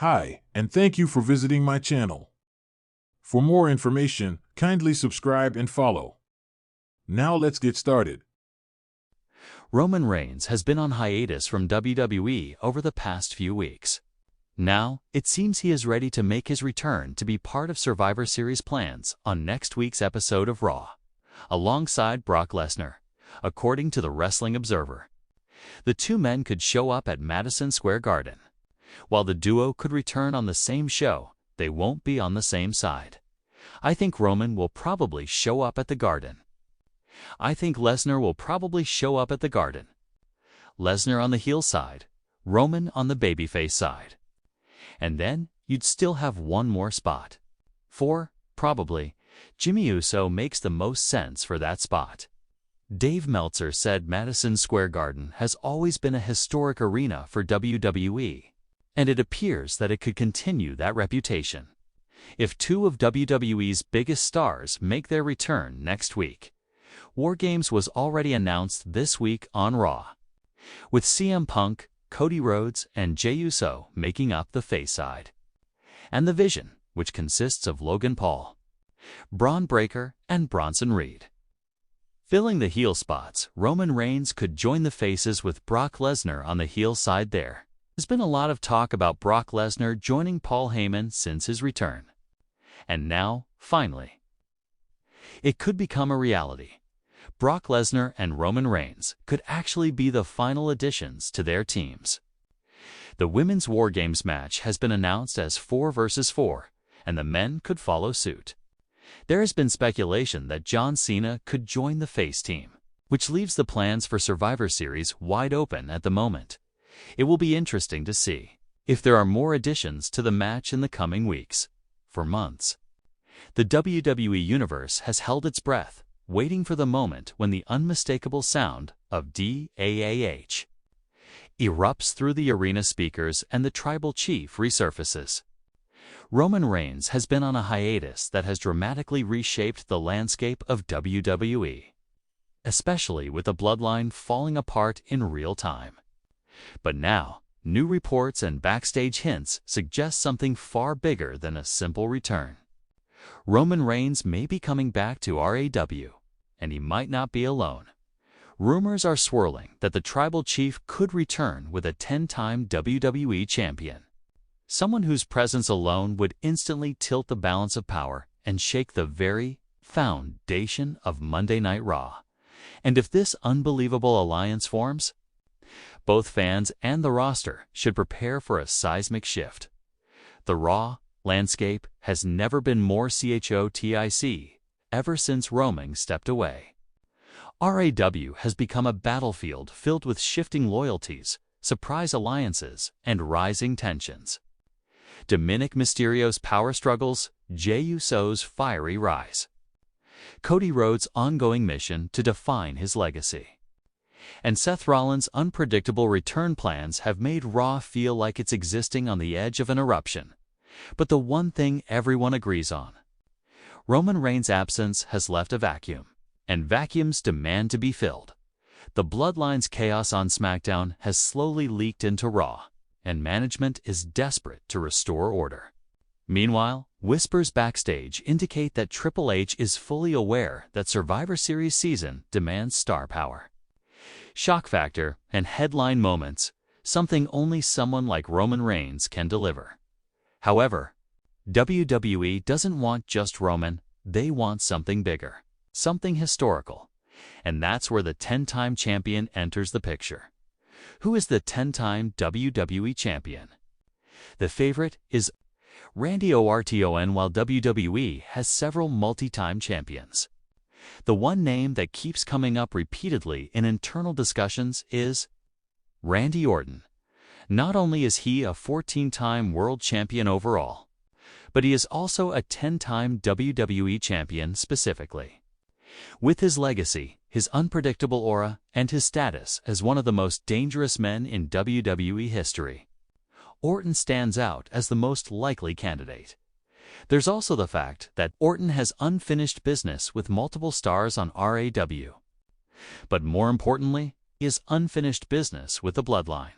Hi, and thank you for visiting my channel. For more information, kindly subscribe and follow. Now let's get started. Roman Reigns has been on hiatus from WWE over the past few weeks. Now, it seems he is ready to make his return to be part of Survivor Series plans on next week's episode of Raw, alongside Brock Lesnar, according to the Wrestling Observer. The two men could show up at Madison Square Garden. While the duo could return on the same show, they won't be on the same side. I think Roman will probably show up at the Garden. I think Lesnar will probably show up at the Garden. Lesnar on the heel side, Roman on the babyface side. And then you'd still have one more spot. Probably, Jimmy Uso makes the most sense for that spot. Dave Meltzer said Madison Square Garden has always been a historic arena for WWE, and it appears that it could continue that reputation. If two of WWE's biggest stars make their return next week. War Games was already announced this week on Raw, with CM Punk, Cody Rhodes, and Jey Uso making up the face side, and the Vision, which consists of Logan Paul, Braun Breaker, and Bronson Reed. Filling the heel spots, Roman Reigns could join the faces with Brock Lesnar on the heel side there. There's been a lot of talk about Brock Lesnar joining Paul Heyman since his return. And now, finally, it could become a reality. Brock Lesnar and Roman Reigns could actually be the final additions to their teams. The Women's War Games match has been announced as 4 versus 4, and the men could follow suit. There has been speculation that John Cena could join the face team, which leaves the plans for Survivor Series wide open at the moment. It will be interesting to see if there are more additions to the match in the coming weeks. For months, the WWE Universe has held its breath, waiting for the moment when the unmistakable sound of DAAH erupts through the arena speakers and the tribal chief resurfaces. Roman Reigns has been on a hiatus that has dramatically reshaped the landscape of WWE, especially with the bloodline falling apart in real time. But now, new reports and backstage hints suggest something far bigger than a simple return. Roman Reigns may be coming back to RAW, and he might not be alone. Rumors are swirling that the tribal chief could return with a 10-time WWE champion, someone whose presence alone would instantly tilt the balance of power and shake the very foundation of Monday Night Raw. And if this unbelievable alliance forms, both fans and the roster should prepare for a seismic shift. The Raw landscape has never been more chaotic ever since Roman stepped away. RAW has become a battlefield filled with shifting loyalties, surprise alliances, and rising tensions. Dominic Mysterio's power struggles, Jey Uso's fiery rise, Cody Rhodes' ongoing mission to define his legacy, and Seth Rollins' unpredictable return plans have made Raw feel like it's existing on the edge of an eruption. But the one thing everyone agrees on: Roman Reigns' absence has left a vacuum, and vacuums demand to be filled. The Bloodline's chaos on SmackDown has slowly leaked into Raw, and management is desperate to restore order. Meanwhile, whispers backstage indicate that Triple H is fully aware that Survivor Series season demands star power, shock factor, and headline moments, something only someone like Roman Reigns can deliver. However, WWE doesn't want just Roman, they want something bigger, something historical. And that's where the 10-time champion enters the picture. Who is the 10-time WWE champion? The favorite is Randy Orton, while WWE has several multi-time champions. The one name that keeps coming up repeatedly in internal discussions is Randy Orton. Not only is he a 14-time world champion overall, but he is also a 10-time WWE champion specifically. With his legacy, his unpredictable aura, and his status as one of the most dangerous men in WWE history, Orton stands out as the most likely candidate. There's also the fact that Orton has unfinished business with multiple stars on RAW. But more importantly, he has unfinished business with the Bloodline.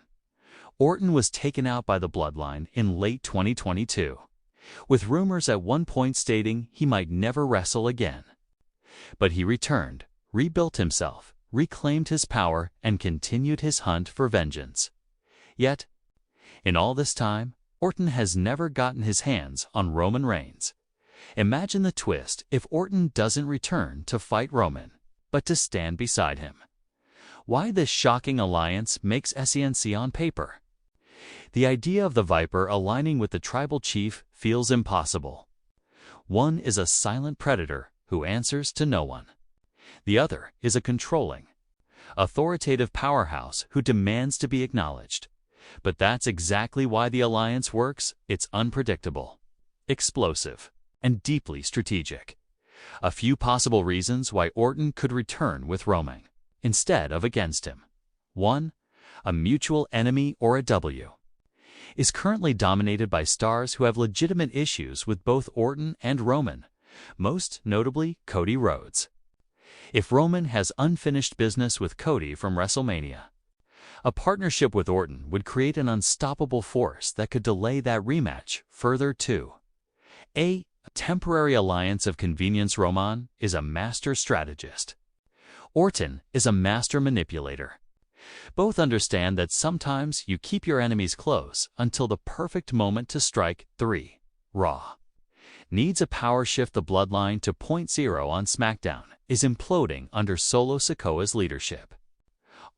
Orton was taken out by the Bloodline in late 2022, with rumors at one point stating he might never wrestle again. But he returned, rebuilt himself, reclaimed his power, and continued his hunt for vengeance. Yet, in all this time, Orton has never gotten his hands on Roman Reigns. Imagine the twist if Orton doesn't return to fight Roman, but to stand beside him. Why this shocking alliance makes SENC on paper? The idea of the Viper aligning with the tribal chief feels impossible. One is a silent predator who answers to no one. The other is a controlling, authoritative powerhouse who demands to be acknowledged. But that's exactly why the alliance works. It's unpredictable, explosive, and deeply strategic. A few possible reasons why Orton could return with Roman instead of against him. 1. A mutual enemy or a W. Is currently dominated by stars who have legitimate issues with both Orton and Roman, most notably Cody Rhodes. If Roman has unfinished business with Cody from WrestleMania, a partnership with Orton would create an unstoppable force that could delay that rematch further too. A temporary alliance of convenience. Roman is a master strategist. Orton is a master manipulator. Both understand that sometimes you keep your enemies close until the perfect moment to strike. 3. Raw needs a power shift. The Bloodline 2.0 on SmackDown is imploding under Solo Sikoa's leadership.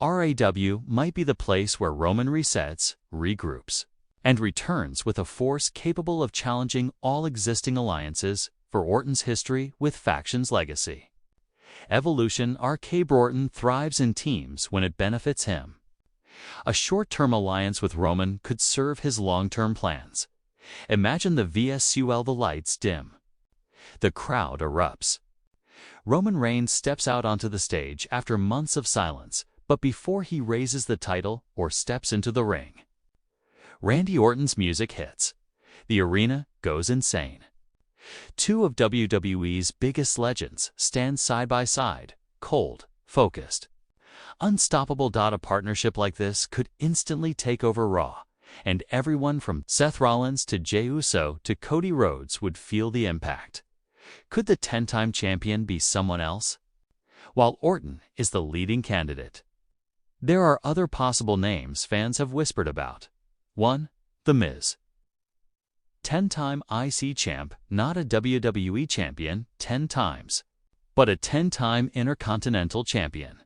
RAW might be the place where Roman resets, regroups, and returns with a force capable of challenging all existing alliances for Orton's history with Faction's legacy. Evolution. RK Orton thrives in teams when it benefits him. A short-term alliance with Roman could serve his long-term plans. Imagine the VSUL. The lights dim. The crowd erupts. Roman Reigns steps out onto the stage after months of silence, but before he raises the title or steps into the ring, Randy Orton's music hits. The arena goes insane. Two of WWE's biggest legends stand side by side, cold, focused, unstoppable. A partnership like this could instantly take over Raw, and everyone from Seth Rollins to Jey Uso to Cody Rhodes would feel the impact. Could the 10-time champion be someone else? While Orton is the leading candidate, there are other possible names fans have whispered about. 1. The Miz. 10-time IC champ, not a WWE champion 10 times, but a 10-time Intercontinental champion.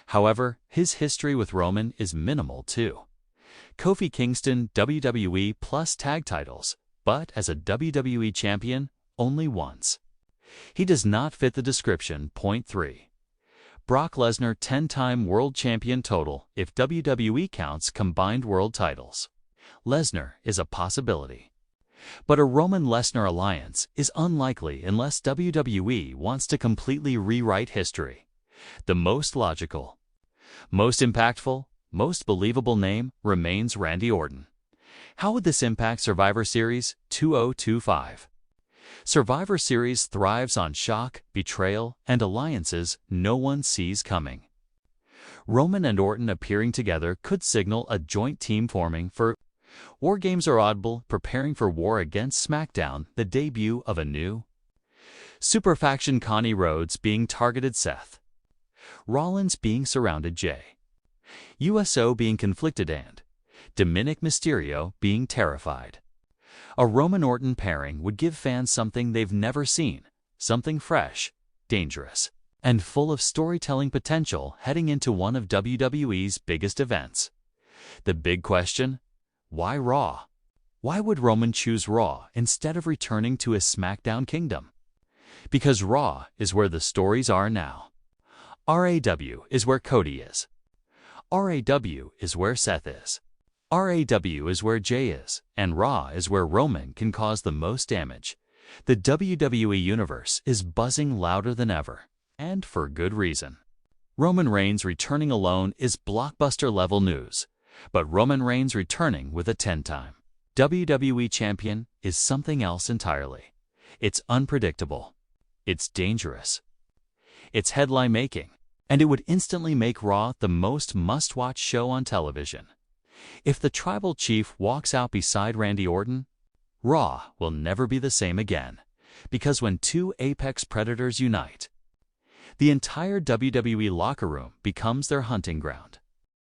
However, his history with Roman is minimal too. Kofi Kingston WWE plus tag titles, but as a WWE champion only once. He does not fit the description. Point 3. Brock Lesnar 10-time world champion total if WWE counts combined world titles. Lesnar is a possibility. But a Roman-Lesnar alliance is unlikely unless WWE wants to completely rewrite history. The most logical, most impactful, most believable name remains Randy Orton. How would this impact Survivor Series 2025? Survivor Series thrives on shock, betrayal, and alliances no one sees coming. Roman and Orton appearing together could signal a joint team forming for War Games or Audible preparing for war against SmackDown, the debut of a new super faction. Connie Rhodes being targeted. Seth Rollins being surrounded. Jey Uso being conflicted and Dominic Mysterio being terrified. A Roman Orton pairing would give fans something they've never seen, something fresh, dangerous, and full of storytelling potential heading into one of WWE's biggest events. The big question: why Raw? Why would Roman choose Raw instead of returning to his SmackDown kingdom? Because Raw is where the stories are now. RAW is where Cody is. RAW is where Seth is. RAW is where Jey is, and Raw is where Roman can cause the most damage. The WWE Universe is buzzing louder than ever, and for good reason. Roman Reigns returning alone is blockbuster-level news, but Roman Reigns returning with a 10-time WWE champion is something else entirely. It's unpredictable. It's dangerous. It's headline-making, and it would instantly make Raw the most must-watch show on television. If the tribal chief walks out beside Randy Orton, Raw will never be the same again, because when two apex predators unite, the entire WWE locker room becomes their hunting ground.